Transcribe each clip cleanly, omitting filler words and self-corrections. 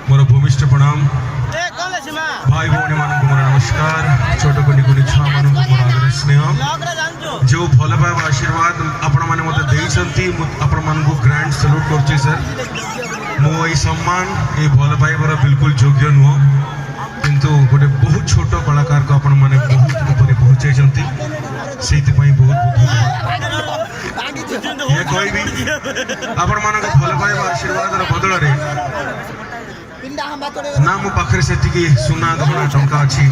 मोर भूमिष्ठ प्रणाम भाई भौणी मान मोर नमस्कार छोट कुनि कुनि छुआ मान मोर आदर स्नेह जो भल पाइबा आशीर्वाद आपण मैंने मत देइछंती आपण मान को ग्रैंड सैल्यूट करछि सर मो ए सम्मान ए भल पाइबार बिल्कुल योग्य नुह किंतु गोटे बहुत छोट कलाकार को आपण माने बहुत ऊपर पहुंचाइछंती सेति पई बहुत ये कोई भी आपण मान को भल पाइबा आशीर्वाद र बदल रे ना मो पाखरे सेति सुना गहना टंका अछि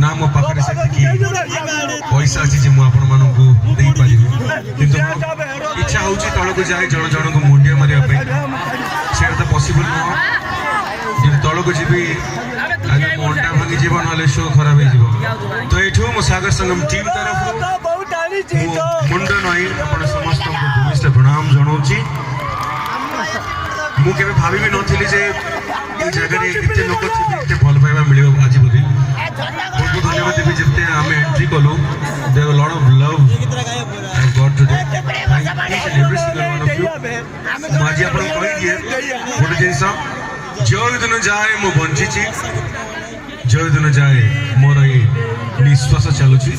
ना मो पाखरे सेति पैसा अछि जे मो आपण मानन को देई पारिबे किंतु इच्छा होछि तळको जाय जण जण को मुंडिया मारिया पे सेटा तो पॉसिबल न जे तळको जीबी आगे मोंटा भांगी जीवन वाले शो खराब हो जीव तो एठो मो सागर संगम टीम तरफ मुंड नई आपण समस्त को भूमिष्ठ प्रणाम जणाउछि मु केबे भाबी भी नथिली जे ए जगह रे इते लोक थिबे इते भल पाइबा मिलियो आज बोली बहुत बहुत धन्यवाद देबी जते हम एंट्री कलो there lot of love I got today thank each and every single one of you माजी आपण कहि दिए गोटे जिंस जो दिन जाए मो बंची छी जो दिन जाए मोर ए निश्वास चलुची।